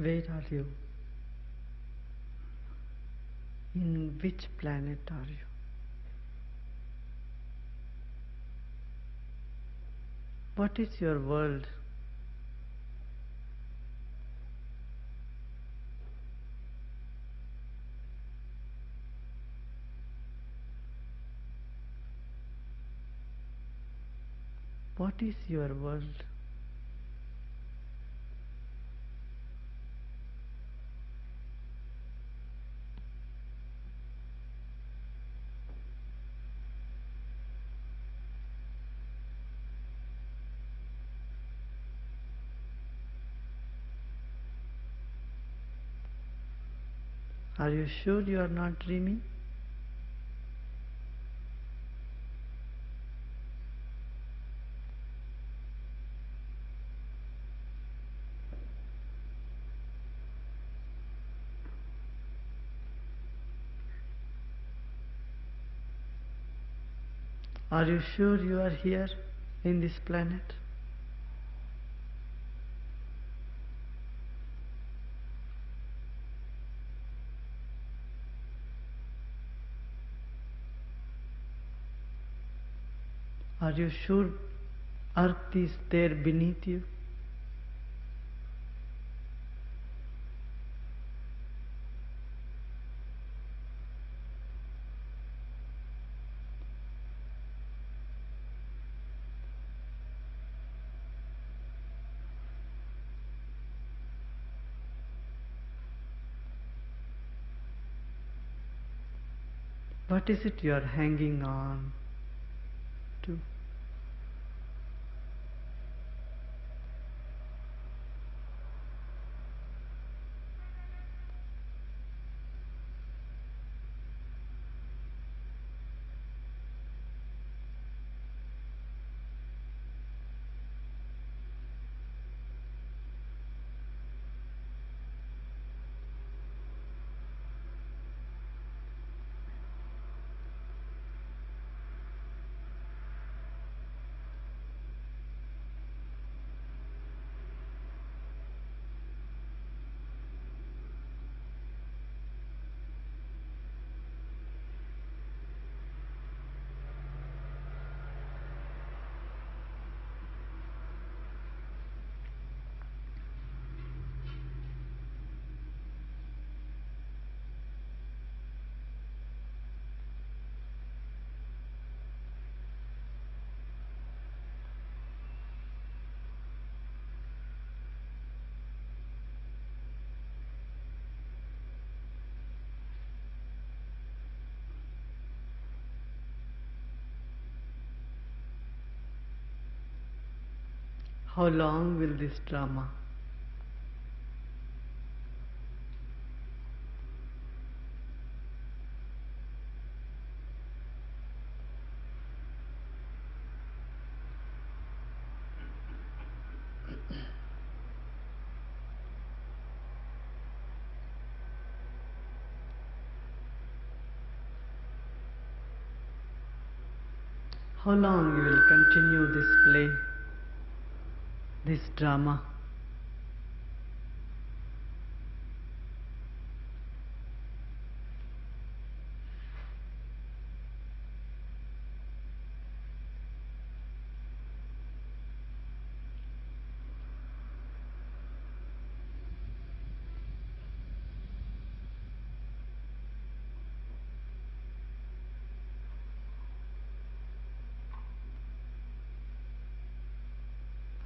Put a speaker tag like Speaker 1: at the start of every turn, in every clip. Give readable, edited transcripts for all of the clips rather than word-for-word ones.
Speaker 1: Where are you? In which planet are you? What is your world? What is your world? Are you sure you are not dreaming? Are you sure you are here in this planet? Are you sure Earth is there beneath you? What is it you are hanging on to? How long will this drama? How long you will continue this play, this drama?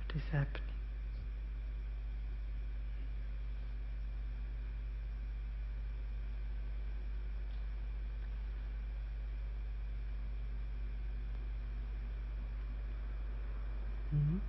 Speaker 1: What is happening? Mhm.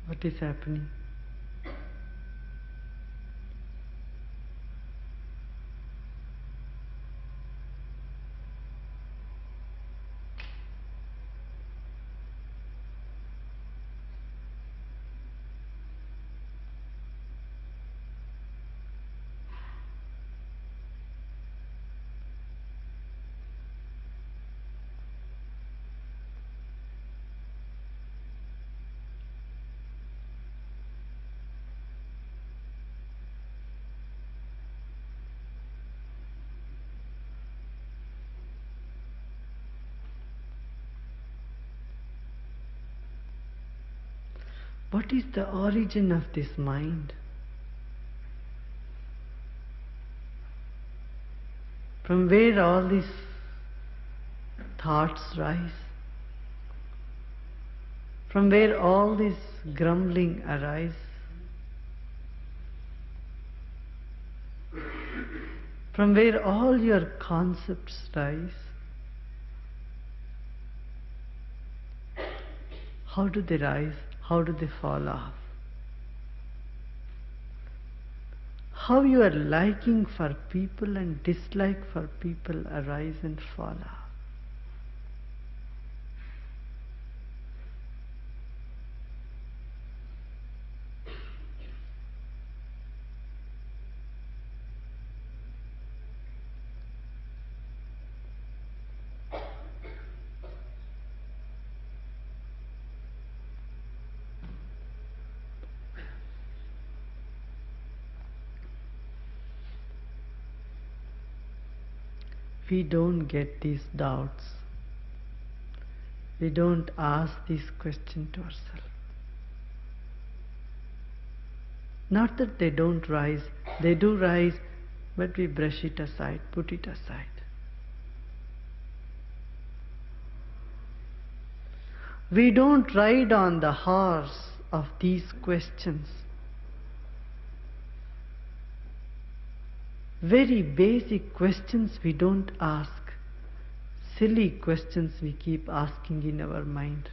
Speaker 1: What is happening? What is the origin of this mind? From where all these thoughts rise? From where all this grumbling arise? From where all your concepts rise? How do they rise? How do they fall off? How your liking for people and dislike for people arise and fall off? We don't get these doubts. We don't ask this question to ourselves. Not that they don't rise, they do rise, but we brush it aside, put it aside. We don't ride on the horse of these questions. Very basic questions we don't ask. Silly questions we keep asking in our mind.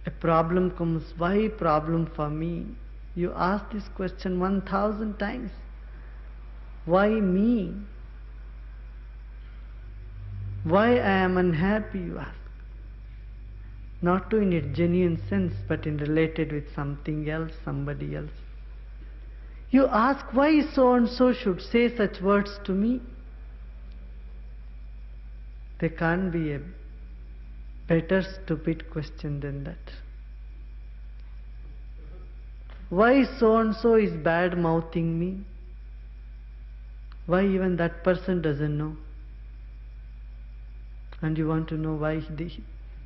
Speaker 1: A problem comes, why problem for me? You ask this question 1,000 times. Why me? Why I am unhappy, you ask. Not to in a genuine sense, but in related with something else, somebody else. You ask why so and so should say such words to me. There can't be a better stupid question than that. Why so and so is bad mouthing me? Why even that person doesn't know? And you want to know why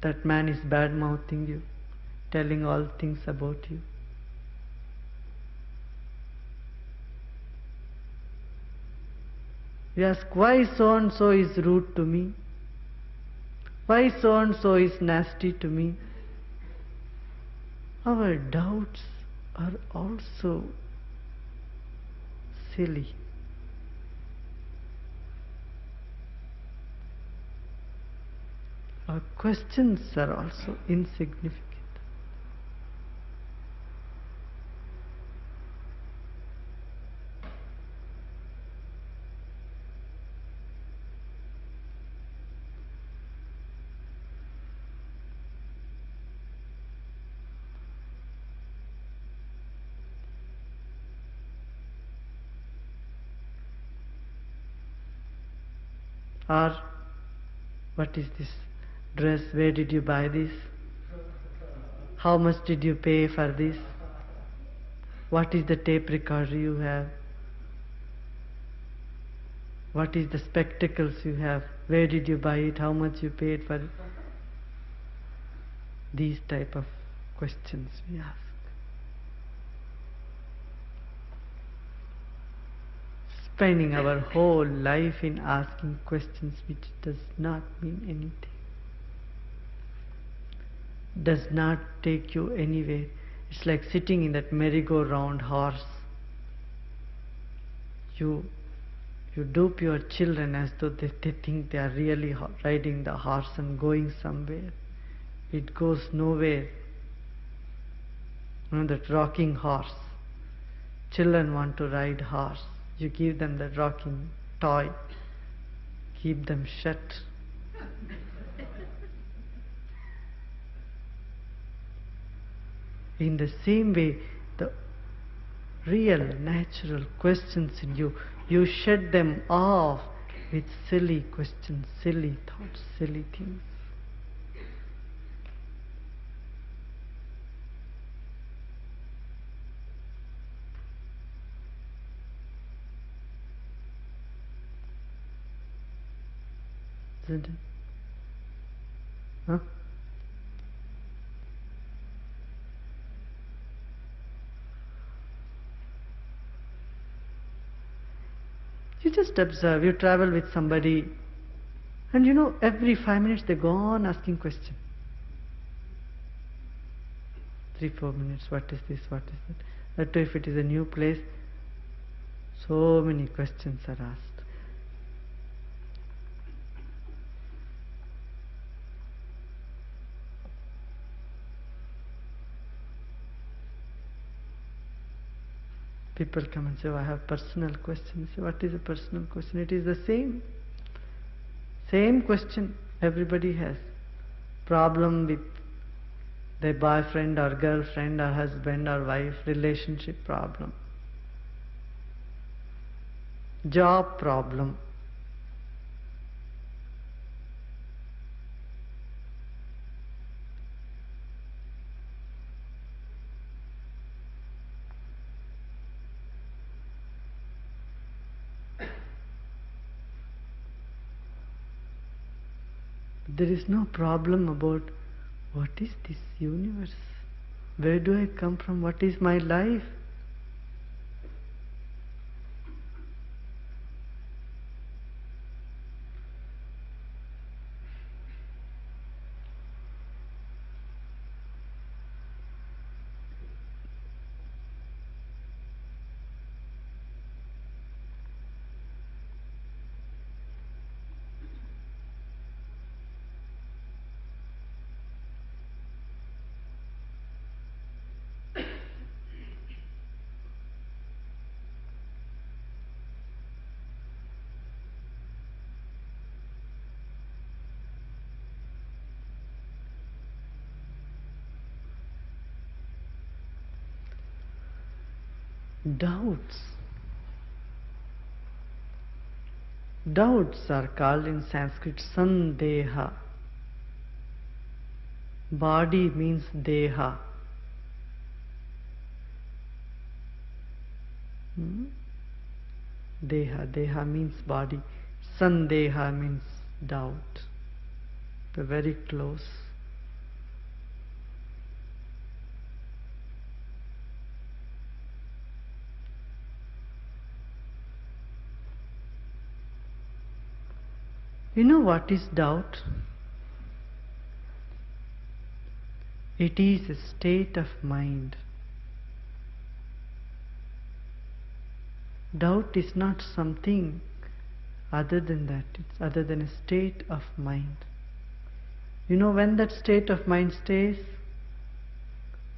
Speaker 1: that man is bad mouthing you, telling all things about you. You ask why so and so is rude to me? Why so and so is nasty to me? Our doubts are also silly. Our questions are also insignificant. Or, what is this dress? Where did you buy this? How much did you pay for this? What is the tape recorder you have? What is the spectacles you have? Where did you buy it? How much you paid for it? These type of questions we ask. Spending our whole life in asking questions which does not mean anything, does not take you anywhere. It's like sitting in that merry-go-round horse. You dupe your children as though they think they are really riding the horse and going somewhere. it goes nowhere. That rocking horse. Children want to ride horse. You give them the rocking toy. Keep them shut. In the same way, the real, natural questions in you, you shut them off with silly questions, silly thoughts, silly things. Isn't it? Huh? You just observe, you travel with somebody, and every 5 minutes they go on asking questions. 3-4 minutes, what is this, what is that? That too, if it is a new place, so many questions are asked. People come and say, oh, I have personal questions. Say, what is a personal question? It is the same question everybody has. Problem with their boyfriend or girlfriend or husband or wife, relationship problem, job problem, there is no problem about what is this universe? Where do I come from? What is my life? Doubts. Doubts are called in Sanskrit sandeha. Body means deha. Deha means body. Sandeha means doubt. They're very close. You know what is doubt? It is a state of mind. Doubt is not something other than that. It's other than a state of mind. You know when that state of mind stays?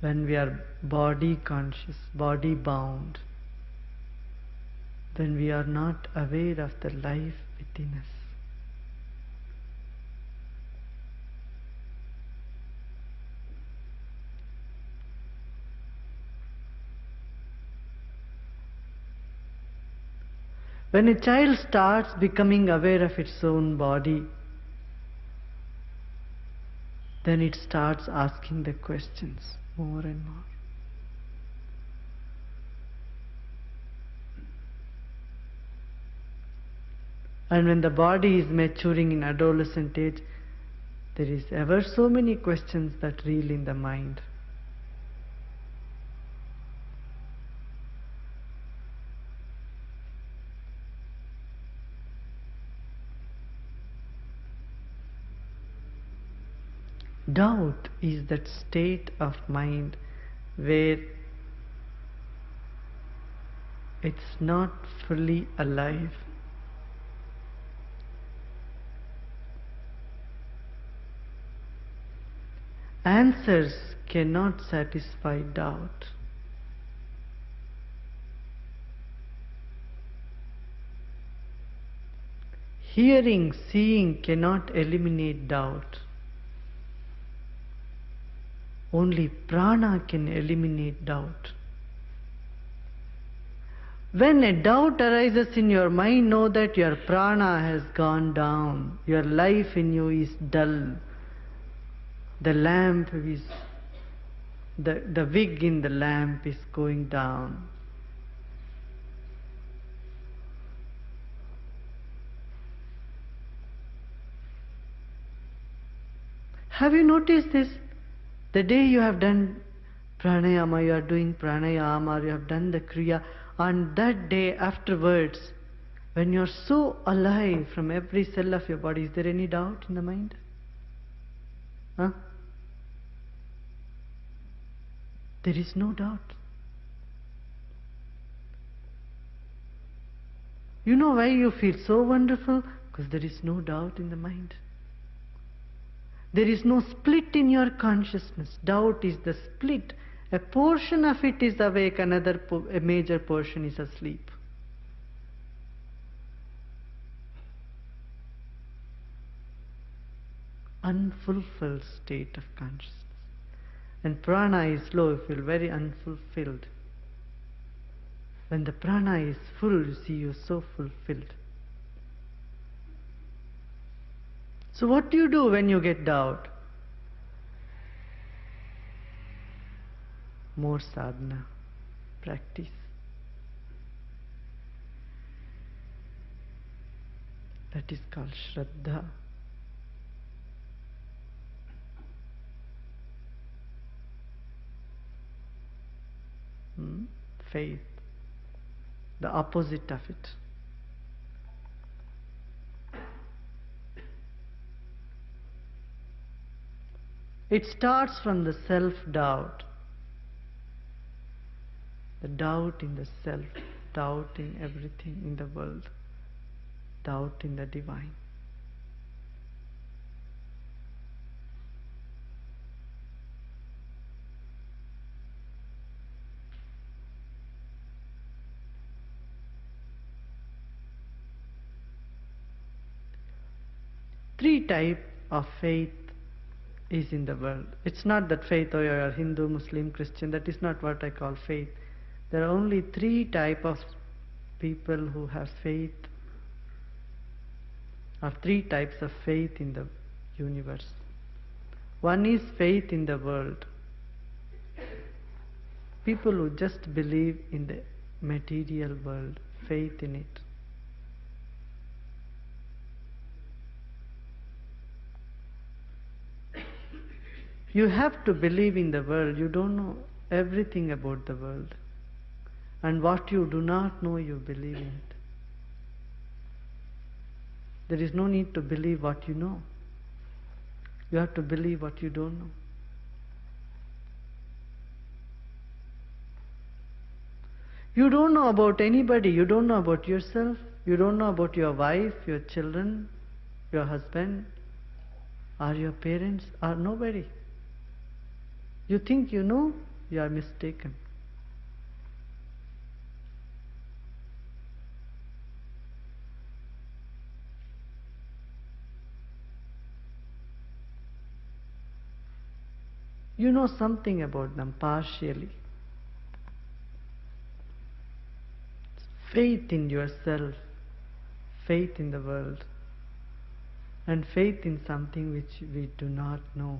Speaker 1: When we are body conscious, body bound. When we are not aware of the life within us. When a child starts becoming aware of its own body, then it starts asking the questions more and more. And when the body is maturing in adolescent age, there is ever so many questions that reel in the mind. Doubt is that state of mind where it's not fully alive. Answers cannot satisfy doubt. Hearing, seeing cannot eliminate doubt. Only prana can eliminate doubt. When a doubt arises in your mind, know that your prana has gone down. Your life in you is dull. The lamp is, the wick in the lamp is going down. Have you noticed this? The day you have done pranayama, you are doing pranayama, or you have done the kriya, on that day afterwards, when you are so alive from every cell of your body, is there any doubt in the mind? Huh? There is no doubt. You know why you feel so wonderful? Because there is no doubt in the mind. There is no split in your consciousness. Doubt is the split. A portion of it is awake, a major portion is asleep. Unfulfilled state of consciousness. When prana is low, you feel very unfulfilled. When the prana is full, you see you're so fulfilled. So what do you do when you get doubt? More sadhana, practice. That is called Shraddha. Faith, the opposite of it. It starts from the self-doubt. The doubt in the self, doubt in everything in the world, doubt in the divine. Three types of faith is in the world. It's not that faith, oh, you are Hindu, Muslim, Christian. That is not what I call faith. There are only three types of people who have faith, or three types of faith in the universe. One is faith in the world. People who just believe in the material world, faith in it. You have to believe in the world. You don't know everything about the world. And what you do not know, you believe in it. There is no need to believe what you know. You have to believe what you don't know. You don't know about anybody. You don't know about yourself. You don't know about your wife, your children, your husband, or your parents, or nobody. You think you know, you are mistaken. You know something about them partially. Faith in yourself, faith in the world, and faith in something which we do not know,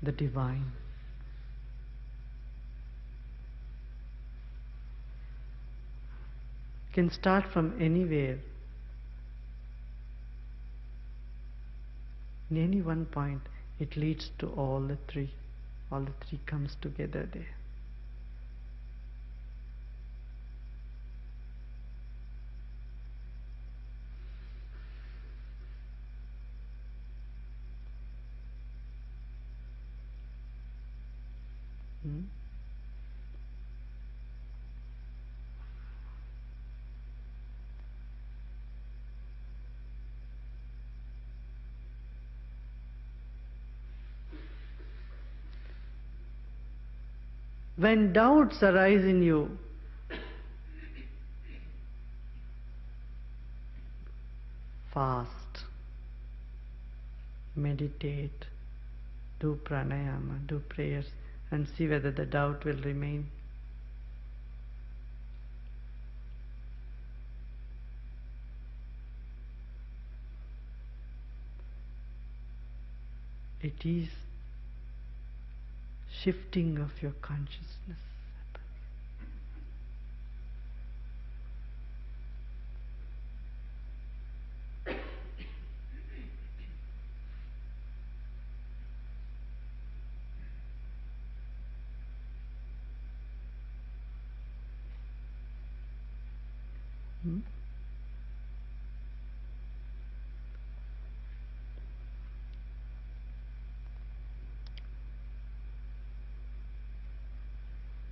Speaker 1: the divine. Can start from anywhere. In any one point, it leads to all the three. All the three comes together there. When doubts arise in you, fast, meditate, do pranayama, do prayers, and see whether the doubt will remain. It is shifting of your consciousness.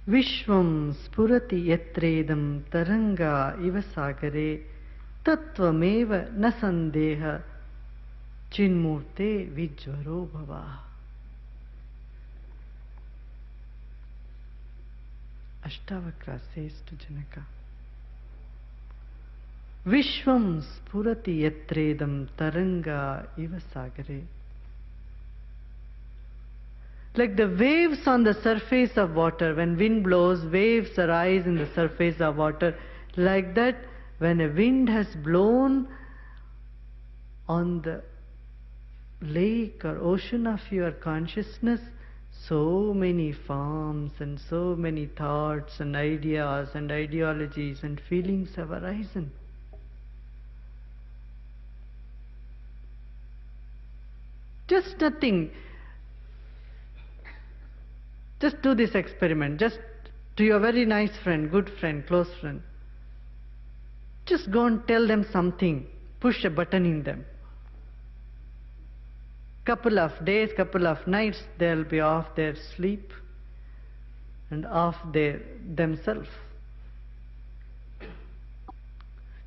Speaker 1: Vishvam spurati yatredam taranga iva sagare tattvameva na sandeha chinmurte vijvaro bhava. Ashtavakra says to Janaka, Vishvam spurati yatredam taranga iva sagare. Like the waves on the surface of water, when wind blows, waves arise in the surface of water. Like that, when a wind has blown on the lake or ocean of your consciousness, so many forms and so many thoughts and ideas and ideologies and feelings have arisen. Just nothing. Just do this experiment, just to your very nice friend, good friend, close friend. Just go and tell them something, push a button in them. Couple of days, couple of nights, they'll be off their sleep and off themselves.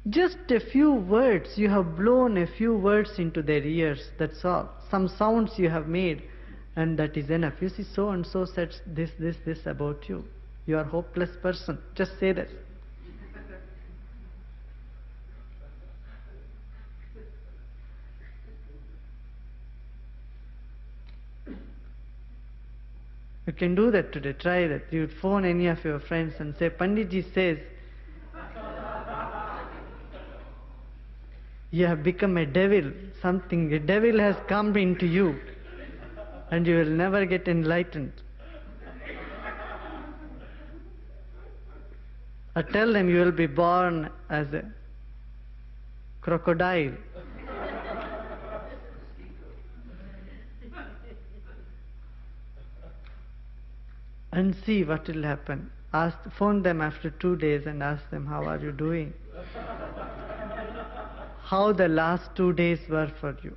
Speaker 1: Just a few words, you have blown a few words into their ears, that's all. Some sounds you have made. And that is enough. You see, so and so said this about you. You are a hopeless person. Just say that. You can do that today. Try that. You would phone any of your friends and say, Panditji says, you have become a devil. A devil has come into you. And you will never get enlightened. Or tell them you will be born as a crocodile. And see what will happen. Phone them after 2 days and ask them, how are you doing? How the last 2 days were for you.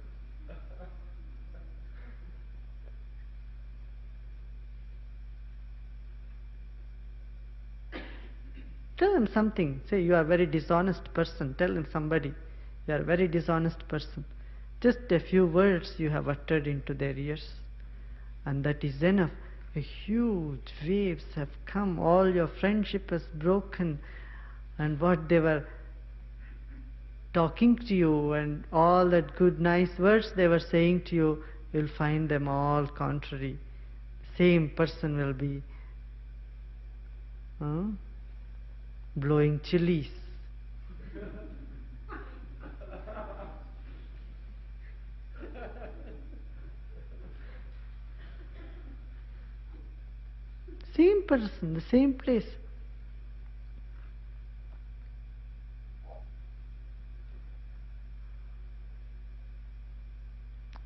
Speaker 1: Tell them something. Say, you are a very dishonest person. Tell them somebody, you are a very dishonest person. Just a few words you have uttered into their ears. And that is enough. A huge waves have come. All your friendship has broken. And what they were talking to you and all that good, nice words they were saying to you, you'll find them all contrary. Same person will be blowing chilies. Same person, the same place.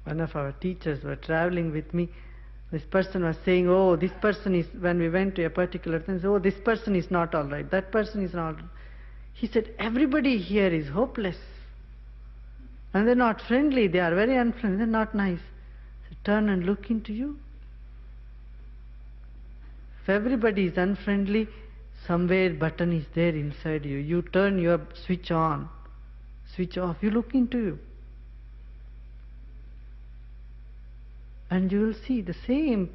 Speaker 1: One of our teachers were traveling with me. This person was saying, oh, this person is, when we went to a particular thing, oh, this person is not all right, that person is not. He said, everybody here is hopeless. And they're not friendly, they are very unfriendly, they're not nice. So turn and look into you. If everybody is unfriendly, somewhere button is there inside you. You turn your switch on, switch off, you look into you. And you will see the same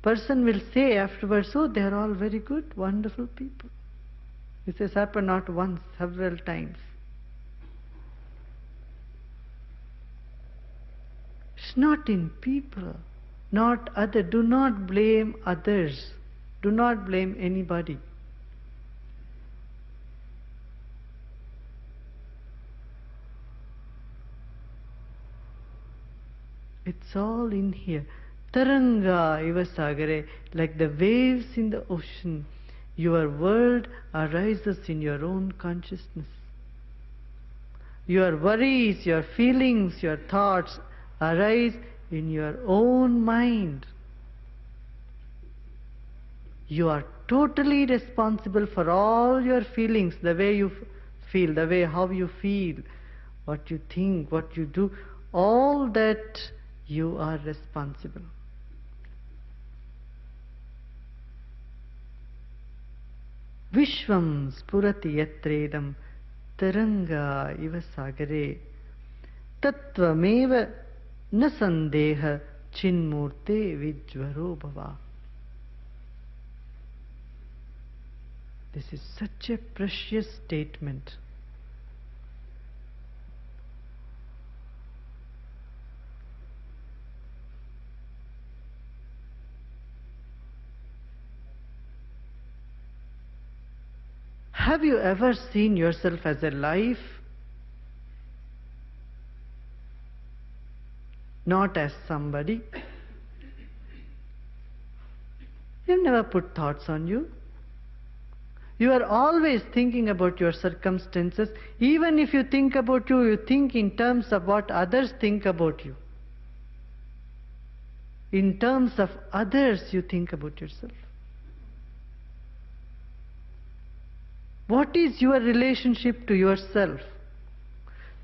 Speaker 1: Person will say afterwards, oh, they are all very good, wonderful people. This has happened not once, several times. It's not in people, not other. Do not blame others. Do not blame anybody. It's all in here. Taranga iva sagare, like the waves in the ocean. Your world arises in your own consciousness. Your worries, your feelings, your thoughts arise in your own mind. You are totally responsible for all your feelings, the way you feel, the way how you feel, what you think, what you do, all that you are responsible. Vishvam spurati yatredam taranga iva sagare tattvameva na sandeha chinmurte vijvaro bhava. This is such a precious statement. Have you ever seen yourself as a life? Not as somebody? You've never put thoughts on you. You are always thinking about your circumstances. Even if you think about you, you think in terms of what others think about you. In terms of others, you think about yourself. What is your relationship to yourself?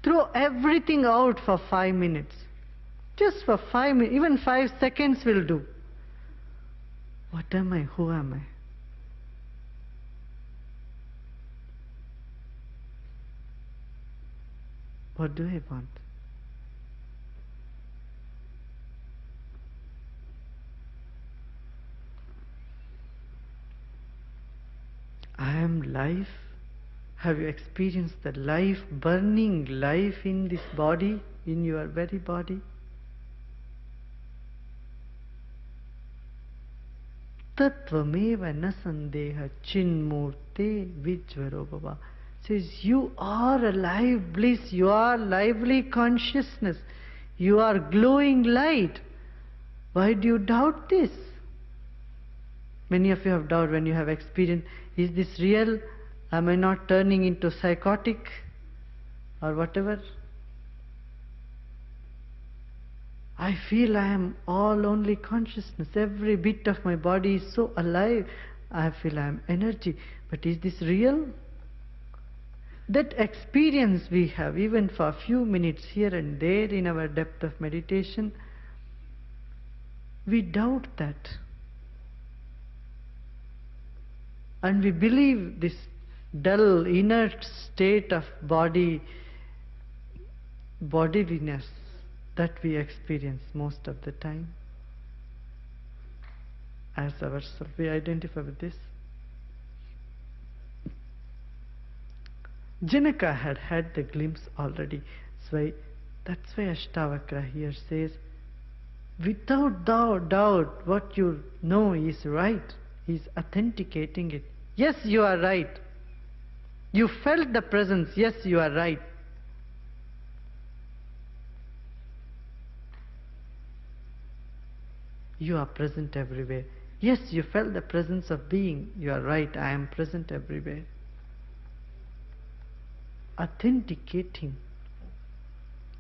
Speaker 1: Throw everything out for 5 minutes. Just for 5 minutes, even 5 seconds will do. What am I? Who am I? What do I want? I am life. Have you experienced the life, burning life in this body, in your very body? Tattvameva na sandeha chinmurte vijvaro bhava. Says you are alive bliss, you are lively consciousness, you are glowing light. Why do you doubt this? Many of you have doubted when you have experienced, is this real? Am I not turning into psychotic or whatever? I feel I am all only consciousness. Every bit of my body is so alive. I feel I am energy. But is this real? That experience we have, even for a few minutes here and there in our depth of meditation, we doubt that. And we believe this dull, inert state of bodiliness that we experience most of the time as ourselves. We identify with this. Janaka had had the glimpse already. That's why Ashtavakra here says, without doubt, what you know is right. He's authenticating it. Yes, you are right. You felt the presence. Yes, you are right. You are present everywhere. Yes, you felt the presence of being. You are right. I am present everywhere. Authenticating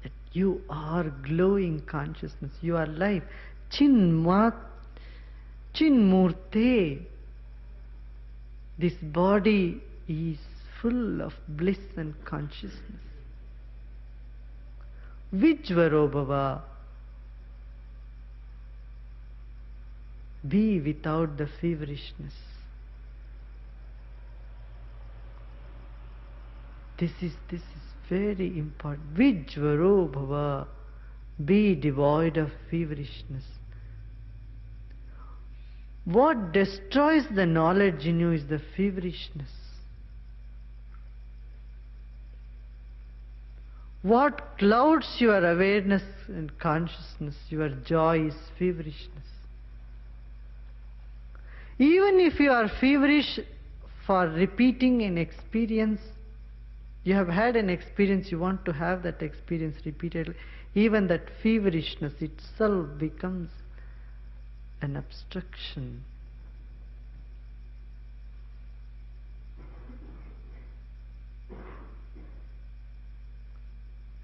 Speaker 1: that you are glowing consciousness. You are life. Chinmurte. This body is full of bliss and consciousness. Vijvaro bhava. Be without the feverishness. This is very important. Vijvaro bhava. Be devoid of feverishness. What destroys the knowledge in you is the feverishness. What clouds your awareness and consciousness, your joy, is feverishness. Even if you are feverish for repeating an experience, you have had an experience, you want to have that experience repeatedly, even that feverishness itself becomes an obstruction.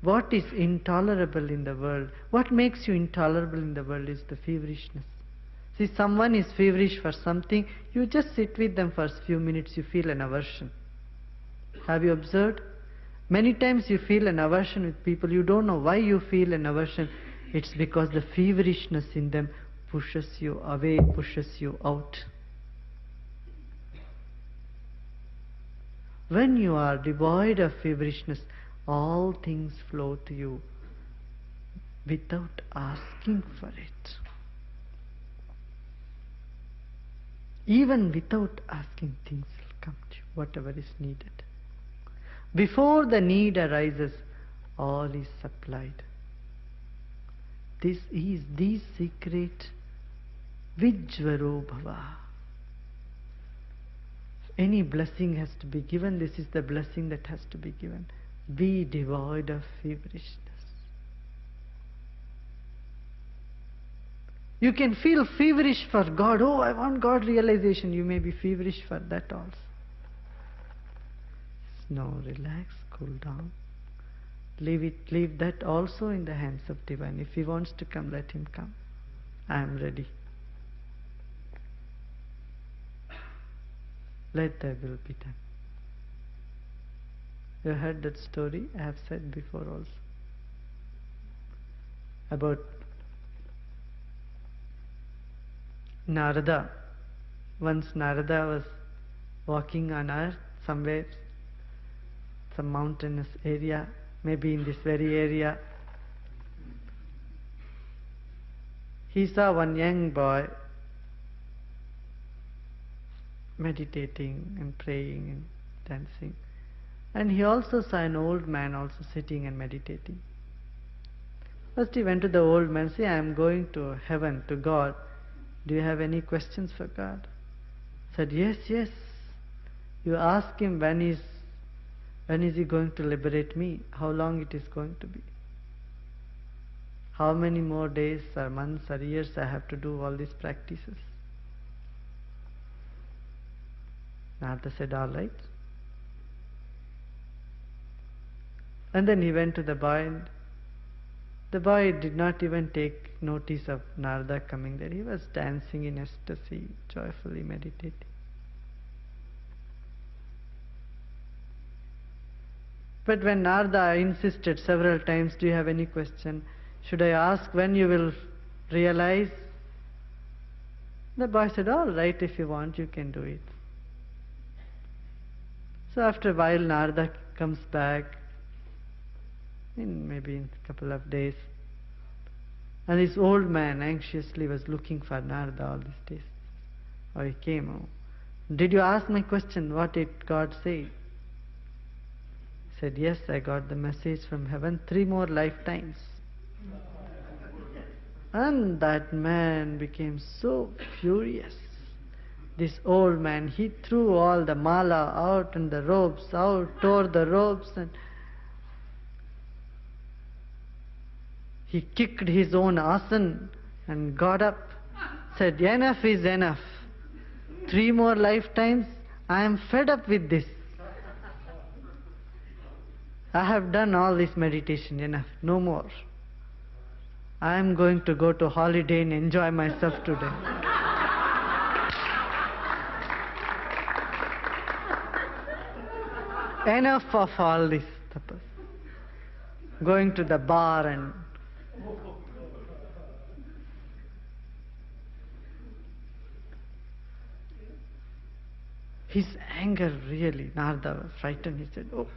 Speaker 1: What is intolerable in the world? What makes you intolerable in the world is the feverishness. See, someone is feverish for something, you just sit with them for a few minutes, you feel an aversion. Have you observed? Many times you feel an aversion with people, you don't know why you feel an aversion. It's because the feverishness in them pushes you away, pushes you out. When you are devoid of feverishness, all things flow to you without asking for it. Even without asking, things will come to you, whatever is needed. Before the need arises, all is supplied. This is the secret. Vijvaro bhava. If any blessing has to be given, this is the blessing that has to be given. Be devoid of feverishness. You can feel feverish for God. Oh, I want God realization. You may be feverish for that also. No, relax, cool down. Leave that also in the hands of Divine. If He wants to come, let Him come. I am ready. Let Thy will be done. You heard that story I have said before also, about Narada. Once Narada was walking on earth somewhere, some mountainous area, maybe in this very area. He saw one young boy meditating and praying and dancing. And he also saw an old man also sitting and meditating. First he went to the old man, say, I am going to heaven, to God. Do you have any questions for God? Said, yes. You ask Him when is He going to liberate me? How long it is going to be? How many more days or months or years I have to do all these practices? Narada said, all right. And then he went to the boy, and the boy did not even take notice of Narada coming there. He was dancing in ecstasy, joyfully meditating. But when Narada insisted several times, do you have any question? Should I ask when you will realize? The boy said, all right, if you want, you can do it. So after a while, Narada comes back, maybe in a couple of days. And this old man anxiously was looking for Narada all these days. Oh, he came. Oh, did you ask my question? What did God say? He said, yes, I got the message from heaven, 3 more lifetimes. And that man became so furious. This old man, he threw all the mala out and the robes out, tore the robes, and he kicked his own asan and got up, said, enough is enough. 3 more lifetimes, I am fed up with this. I have done all this meditation, enough, no more. I am going to go to holiday and enjoy myself today. Enough of all this tapas. Going to the bar and his anger really, Narada was frightened. He said, oh,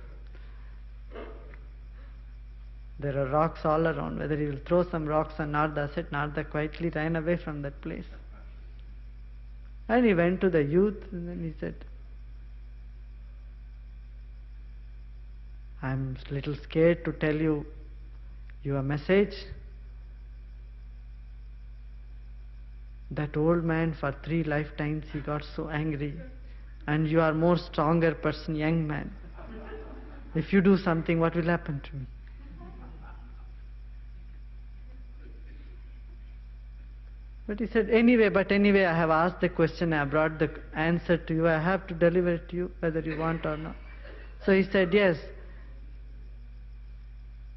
Speaker 1: there are rocks all around, whether he will throw some rocks on Narada. Said Narada quietly ran away from that place. And he went to the youth and then he said, I'm a little scared to tell you your message. That old man, for 3 lifetimes he got so angry, and you are more stronger person, young man. If you do something, what will happen to me? But he said, anyway, I have asked the question, I have brought the answer to you, I have to deliver it to you, whether you want or not. So he said, yes.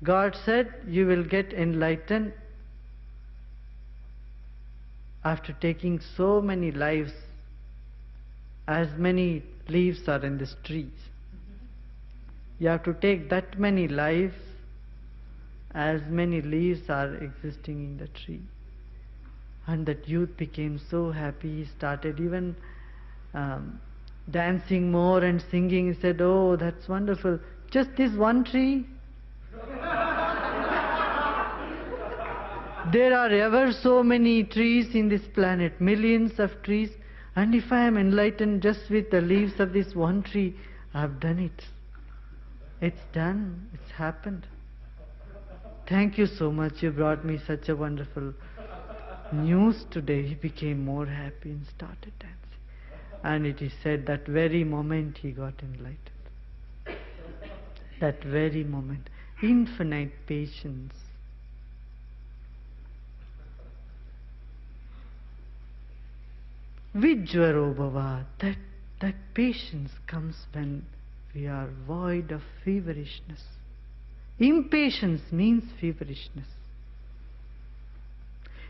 Speaker 1: God said, you will get enlightened after taking so many lives, as many leaves are in this tree. You have to take that many lives, as many leaves are existing in the tree. And that youth became so happy, he started even dancing more and singing. He said, oh, that's wonderful. Just this one tree? There are ever so many trees in this planet, millions of trees, and if I am enlightened just with the leaves of this one tree, I have done it. It's done. It's happened. Thank you so much. You brought me such a wonderful news today. He became more happy and started dancing. And it is said that very moment he got enlightened. That very moment. Infinite patience. Vijvaro bhava. That patience comes when we are void of feverishness. Impatience means feverishness.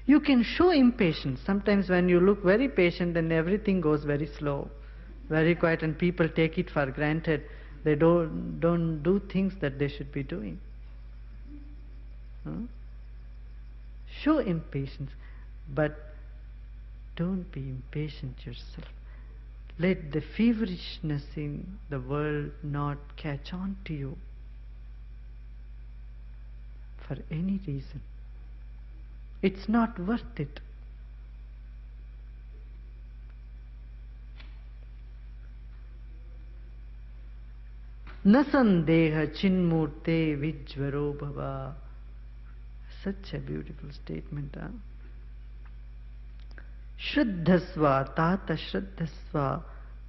Speaker 1: You can show impatience. Sometimes when you look very patient, then everything goes very slow, very quiet, and people take it for granted. They don't do things that they should be doing. Show impatience, but don't be impatient yourself. Let the feverishness in the world not catch on to you for any reason. It's not worth it. Nasandeha chinmurte vijvaro bhava. Such a beautiful statement. Shraddhasva tata shraddhasva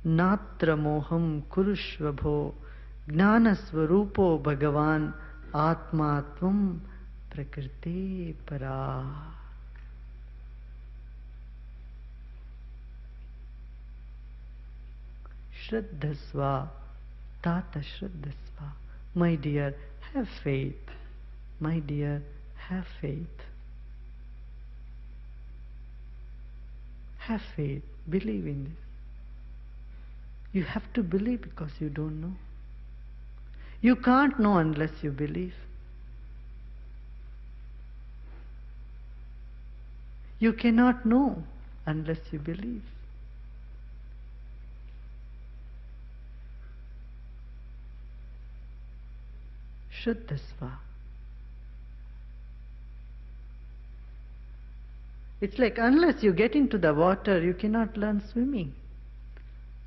Speaker 1: natra moham kurushvabho gnanasvarupo bhagavan atmatvam prakriti para. Shraddhasva tata shraddhasva. My dear, have faith. My dear, have faith. Have faith. Believe in this. You have to believe because you don't know. You can't know unless you believe. You cannot know unless you believe. Shuddhasva. It's like unless you get into the water, you cannot learn swimming.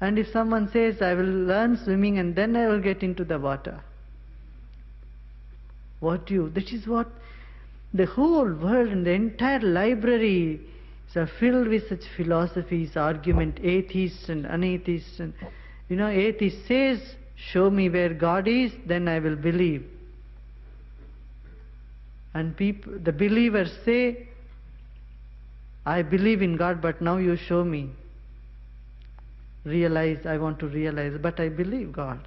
Speaker 1: And if someone says, I will learn swimming and then I will get into the water, that is what the whole world and the entire library are filled with such philosophies, argument, atheists and unatheists. And atheist says, show me where God is, then I will believe. And the believers say, I believe in God, but now you show me. I want to realize, but I believe God.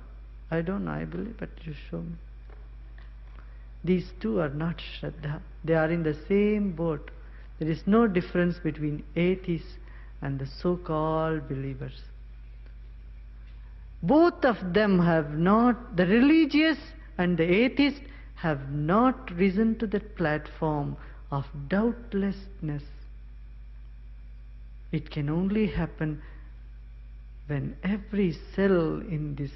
Speaker 1: I don't know, I believe, but you show me. These two are not Shraddha. They are in the same boat. There is no difference between atheists and the so-called believers. Both of them the religious and the atheist have not risen to that platform of doubtlessness. It can only happen when every cell in this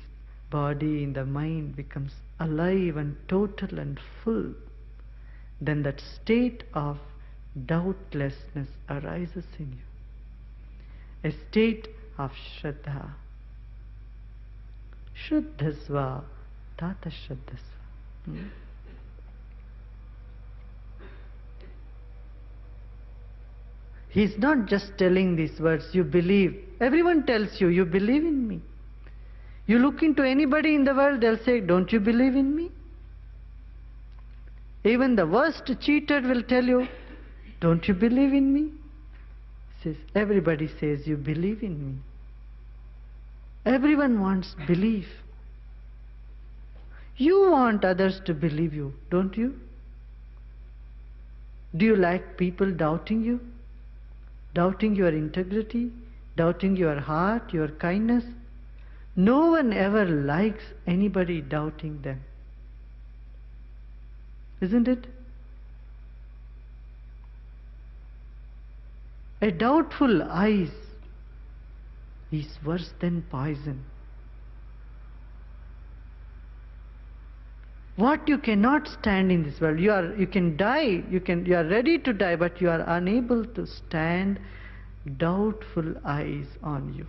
Speaker 1: body, in the mind, becomes alive and total and full. Then that state of doubtlessness arises in you. a state of Shraddha. Shruddhasva Tata Shruddhasva. He's not just telling these words, you believe. Everyone tells you, you believe in me. You look into anybody in the world, they'll say, don't you believe in me? Even the worst cheater will tell you, don't you believe in me? Everybody says, you believe in me. Everyone wants belief. You want others to believe you, don't you? Do you like people doubting you? Doubting your integrity? Doubting your heart, your kindness? No one ever likes anybody doubting them. Isn't it? A doubtful eyes is worse than poison. What you cannot stand in this world, you can die, you are ready to die, but you are unable to stand doubtful eyes on you.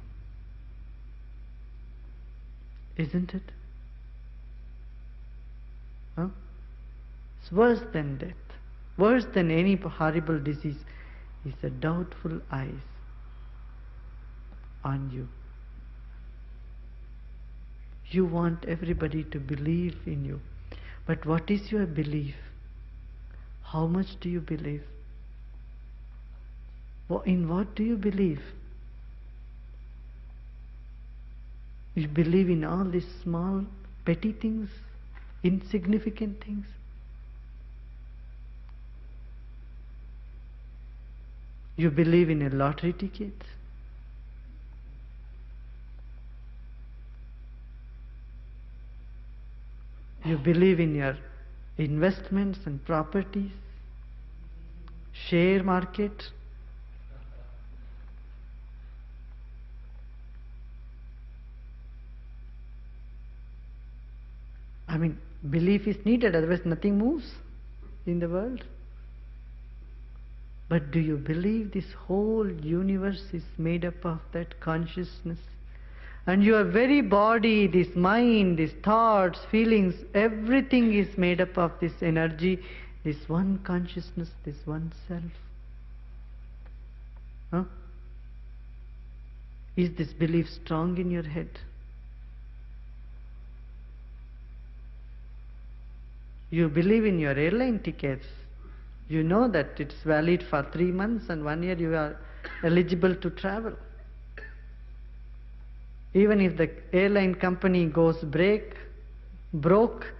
Speaker 1: Isn't it? Huh? It's worse than death. Worse than any horrible disease is the doubtful eyes on you. You want everybody to believe in you. But what is your belief? How much do you believe? In what do you believe? You believe in all these small, petty things, insignificant things. You believe in a lottery ticket. You believe in your investments and properties, share market. I mean, belief is needed, otherwise nothing moves in the world. But do you believe this whole universe is made up of that consciousness? And your very body, this mind, these thoughts, feelings, everything is made up of this energy, this one consciousness, this one self. Huh? Is this belief strong in your head? You believe in your airline tickets. You know that it's valid for 3 months and 1 year you are eligible to travel. Even if the airline company goes broke,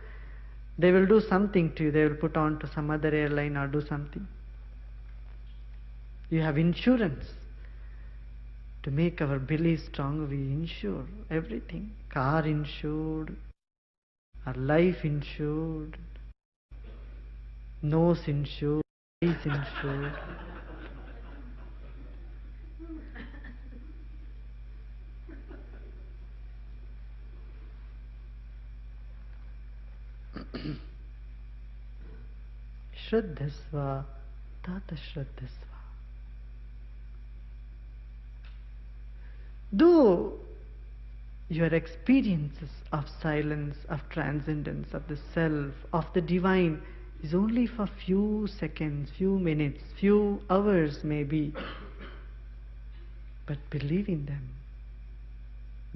Speaker 1: they will do something to you. They will put on to some other airline or do something. You have insurance. To make our belief strong, we insure everything. Car insured, our life insured, nose insured, eyes insured. Shraddhasva, Tata Shraddhasva. Though your experiences of silence, of transcendence, of the self, of the divine is only for few seconds, few minutes, few hours maybe, but believe in them.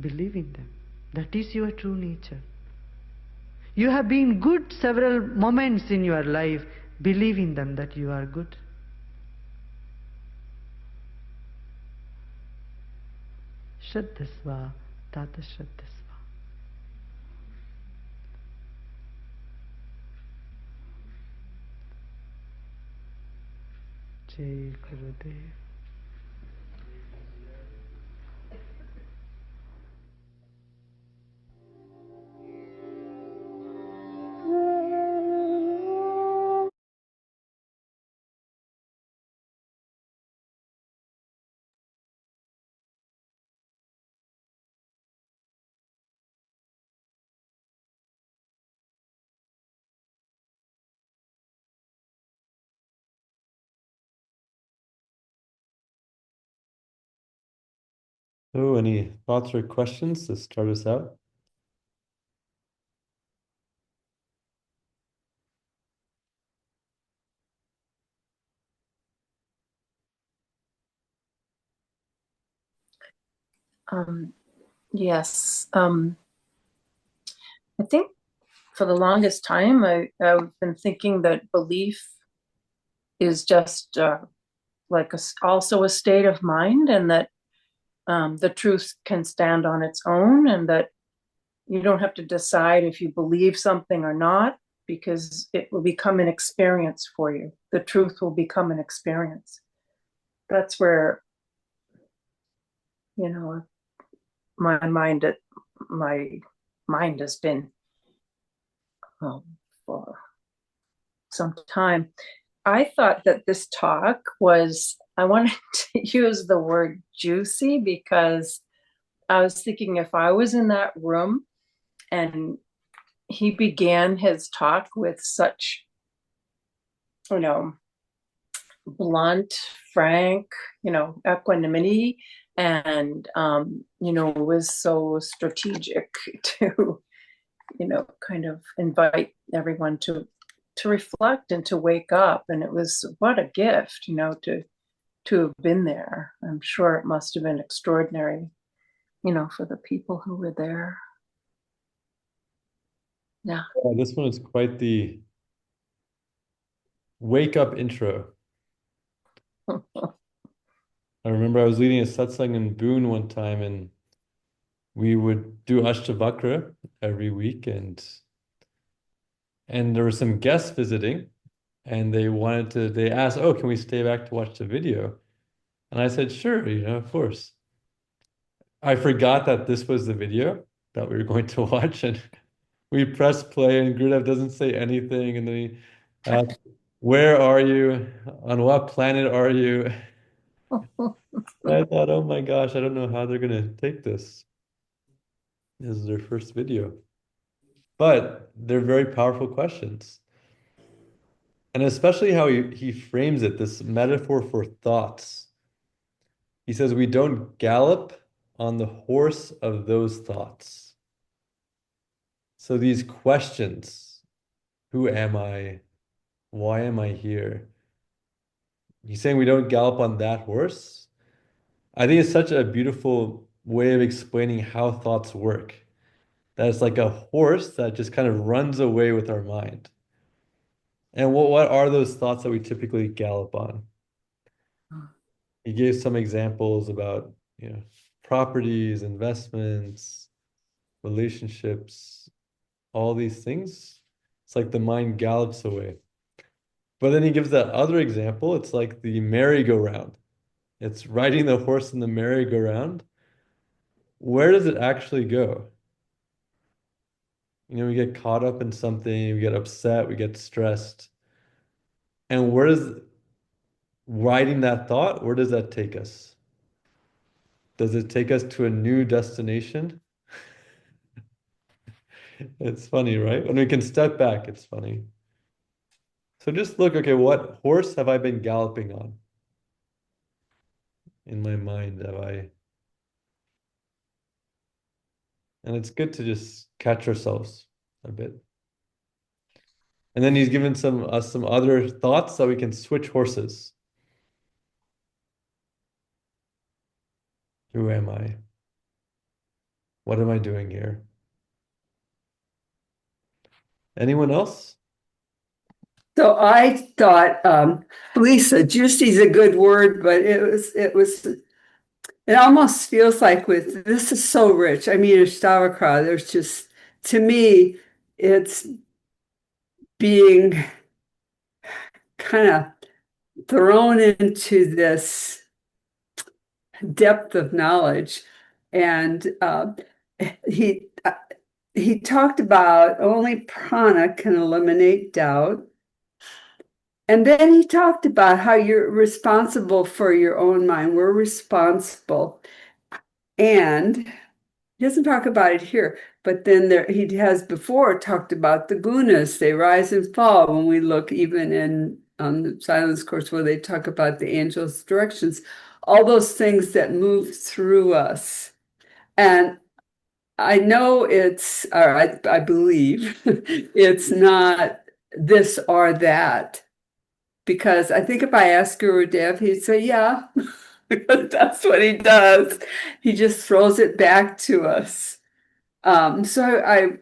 Speaker 1: Believe in them. That is your true nature. You have been good several moments in your life. Believe in them that you are good. Shraddhasva, Tata Shraddhasva. Jai Gurudev.
Speaker 2: Oh, any thoughts or questions to start us out?
Speaker 3: Um, yes. I think for the longest time, I've been thinking that belief is just like also a state of mind, and that the truth can stand on its own, and that you don't have to decide if you believe something or not, because it will become an experience for you. The truth will become an experience. That's where, you know, my mind, my mind has been for some time. I thought that this talk was, I wanted to use the word juicy because I was thinking if I was in that room and he began his talk with such, you know, blunt, frank, equanimity, and, was so strategic to, kind of invite everyone to reflect and to wake up. And it was what a gift, to have been there. I'm sure it must have been extraordinary, for the people who were there. Yeah.
Speaker 2: This one is quite the wake up intro. I remember I was leading a satsang in Boone one time, and we would do Ashtavakra every week, and there were some guests visiting, and they asked, "Oh, can we stay back to watch the video?" And I said, "Sure, of course." I forgot that this was the video that we were going to watch, and we press play, and Gurudev doesn't say anything, and then he asks, "Where are you? On what planet are you?" I thought, "Oh my gosh, I don't know how they're gonna take this. This is their first video." But they're very powerful questions. And especially how he frames it, this metaphor for thoughts. He says, we don't gallop on the horse of those thoughts. So these questions, who am I? Why am I here? He's saying we don't gallop on that horse. I think it's such a beautiful way of explaining how thoughts work. That it's like a horse that just kind of runs away with our mind. And what are those thoughts that we typically gallop on? He gave some examples about, properties, investments, relationships, all these things. It's like the mind gallops away. But then he gives that other example. It's like the merry-go-round. It's riding the horse in the merry-go-round. Where does it actually go? We get caught up in something, we get upset, we get stressed. And where does riding that thought, where does that take us? Does it take us to a new destination? It's funny, right? When we can step back, it's funny. So just look, okay, what horse have I been galloping on in my mind? And it's good to just catch ourselves a bit. And then he's given some other thoughts that we can switch horses. Who am I? What am I doing here? Anyone else?
Speaker 4: So I thought, Lisa, juicy is a good word, but it almost feels like with this is so rich. I mean, Ashtavakra, there's just, to me, it's being kind of thrown into this depth of knowledge. And he, uh, he talked about only prana can eliminate doubt. And then he talked about how you're responsible for your own mind. We're responsible. And he doesn't talk about it here, but then he has before talked about the gunas. They rise and fall when we look even in on the silence course where they talk about the angel's directions, all those things that move through us. And I know or I believe it's not this or that. Because I think if I asked Guru Dev, he'd say, yeah, because that's what he does. He just throws it back to us. So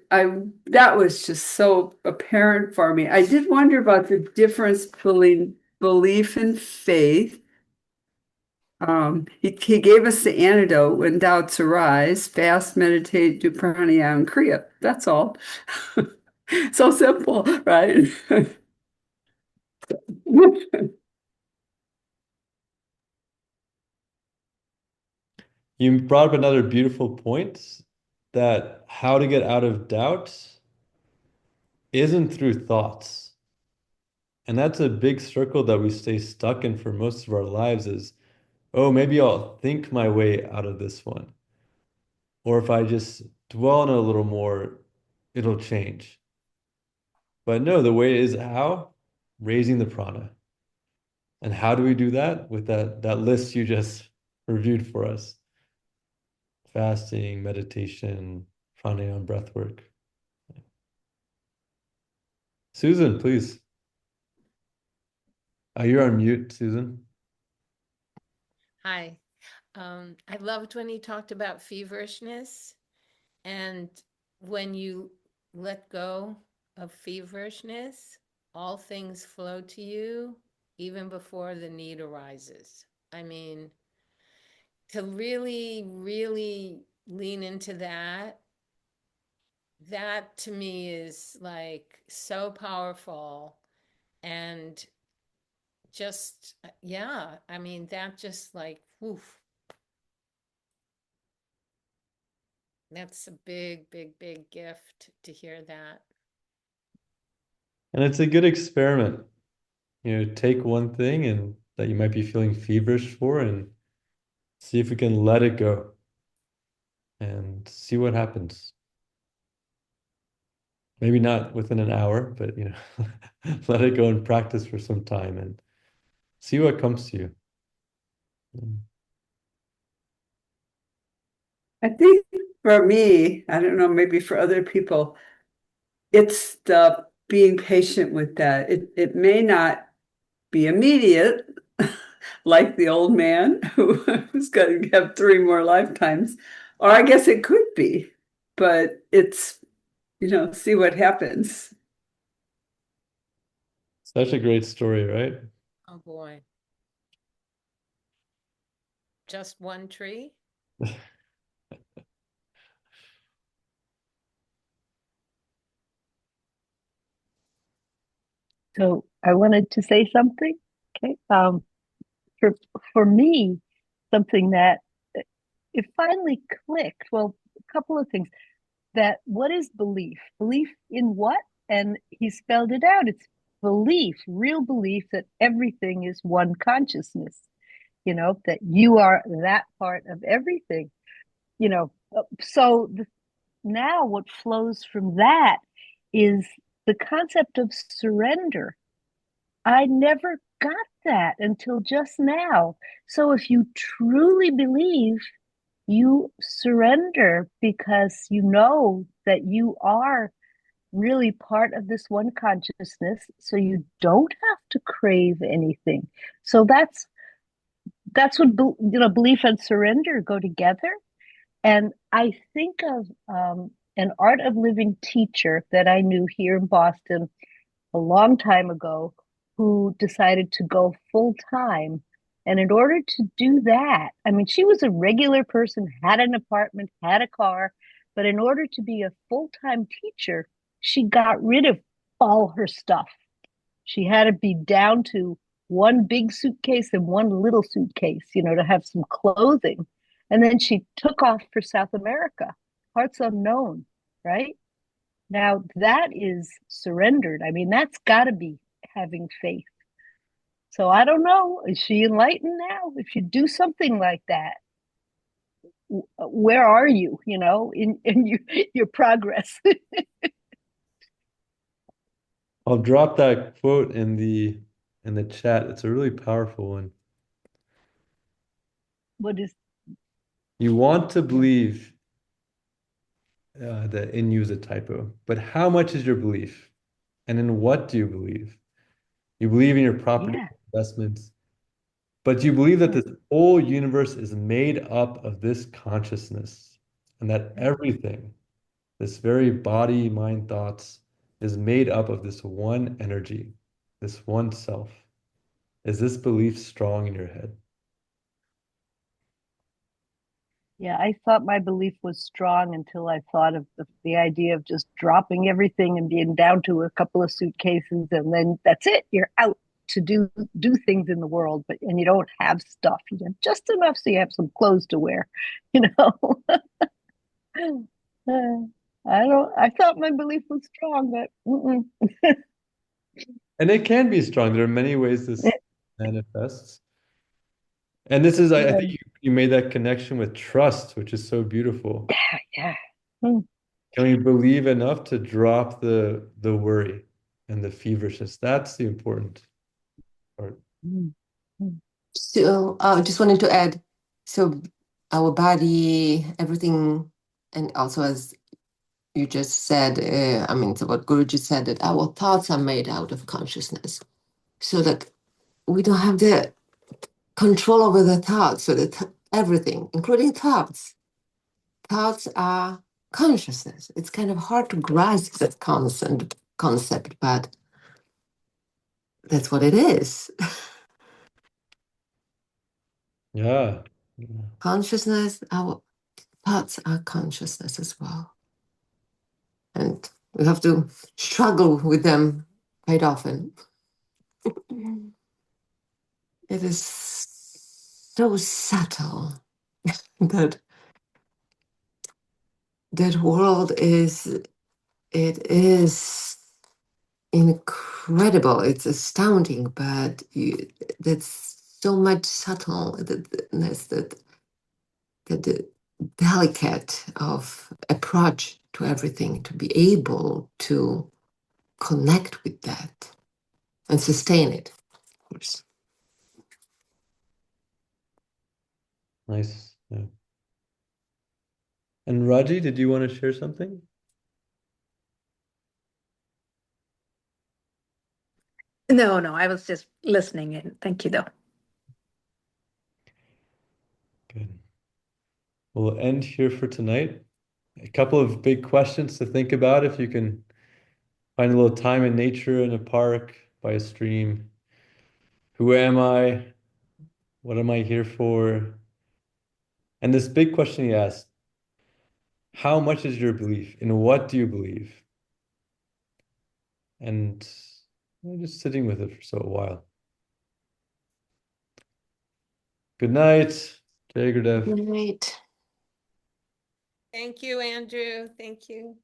Speaker 4: that was just so apparent for me. I did wonder about the difference between belief and faith. He gave us the antidote when doubts arise: fast, meditate, do pranayama, and kriya. That's all. So simple, right?
Speaker 2: You brought up another beautiful point that how to get out of doubt isn't through thoughts. And that's a big circle that we stay stuck in for most of our lives is, oh, maybe I'll think my way out of this one. Or if I just dwell on it a little more, it'll change. But no, the way is how? Raising the prana. And how do we do that? With that list you just reviewed for us. Fasting, meditation, pranayama, breath work. Susan, please. You're on mute, Susan.
Speaker 5: Hi. I loved when he talked about feverishness, and when you let go of feverishness, all things flow to you even before the need arises. I mean, to really, really lean into that, that to me is like so powerful. And just, yeah, I mean, that just like, woof. That's a big, big, big gift to hear that.
Speaker 2: And it's a good experiment. Take one thing and that you might be feeling feverish for and see if we can let it go and see what happens. Maybe not within an hour, but let it go and practice for some time and see what comes to you.
Speaker 4: I think for me, I don't know, maybe for other people, it's the being patient with that. It may not be immediate, like the old man who's going to have 3 more lifetimes, or I guess it could be, but it's, see what happens.
Speaker 2: Such a great story, right?
Speaker 5: Oh boy. Just one tree?
Speaker 6: So I wanted to say something. Okay. For for me, something that it finally clicked. Well, a couple of things. That what is belief? Belief in what? And he spelled it out. It's belief, real belief that everything is one consciousness. That you are that part of everything. So now what flows from that is the concept of surrender. I never got that until just now. So if you truly believe, you surrender because you know that you are really part of this one consciousness. So you don't have to crave anything. So that's what belief and surrender go together. And I think of an art of living teacher that I knew here in Boston a long time ago who decided to go full time. And in order to do that, I mean, she was a regular person, had an apartment, had a car, but in order to be a full time teacher, she got rid of all her stuff. She had to be down to one big suitcase and one little suitcase, to have some clothing. And then she took off for South America, parts unknown, right? Now that is surrendered. I mean, that's got to be having faith. So I don't know. Is she enlightened now? If you do something like that, where are you? In your progress.
Speaker 2: I'll drop that quote in the in the chat. It's a really powerful one.
Speaker 6: What is,
Speaker 2: You want to believe that in you is a typo, but how much is your belief? And in what do you believe? You believe in your property
Speaker 6: yeah,
Speaker 2: investments, but you believe that
Speaker 6: yeah,
Speaker 2: this whole universe is made up of this consciousness and that
Speaker 6: yeah.
Speaker 2: everything, this very body, mind, thoughts, is made up of this one energy, this one self. Is this belief strong in your head?
Speaker 6: Yeah, I thought my belief was strong until I thought of the idea of just dropping everything and being down to a couple of suitcases, and then that's it. You're out to do things in the world, but and you don't have stuff. You have just enough so you have some clothes to wear, you know. I don't. I thought my belief was strong, but
Speaker 2: And it can be strong. There are many ways this manifests. And this is, I
Speaker 6: yeah,
Speaker 2: think you made that connection with trust, which is so beautiful.
Speaker 6: yeah. Mm,
Speaker 2: Can we believe enough to drop the worry and the feverishness? That's the important part.
Speaker 6: mm, mm.
Speaker 7: So I just wanted to add, so our body, everything, and also as you just said, I mean, so what Guruji said, that our thoughts are made out of consciousness. So that we don't have the control over the thoughts, so that everything, including thoughts, thoughts are consciousness. It's kind of hard to grasp that concept, but that's what it is.
Speaker 2: Yeah.
Speaker 7: Consciousness, our thoughts are consciousness as well. And we have to struggle with them quite often. It is so subtle that that world is, it is incredible. It's astounding, but that's so much subtleness, that the delicate of approach to everything, to be able to connect with that and sustain it, of course.
Speaker 2: Nice. Yeah. And Raji, did you want to share something?
Speaker 8: No, no, I was just listening in. Thank you, though.
Speaker 2: Good. We'll end here for tonight. A couple of big questions to think about if you can find a little time in nature, in a park, by a stream. Who am I? What am I here for? And this big question he asked, how much is your belief? In what do you believe? And just sitting with it for so a while. Good night, Jay Gurudev.
Speaker 7: Right.
Speaker 5: Thank you, Andrew. Thank you.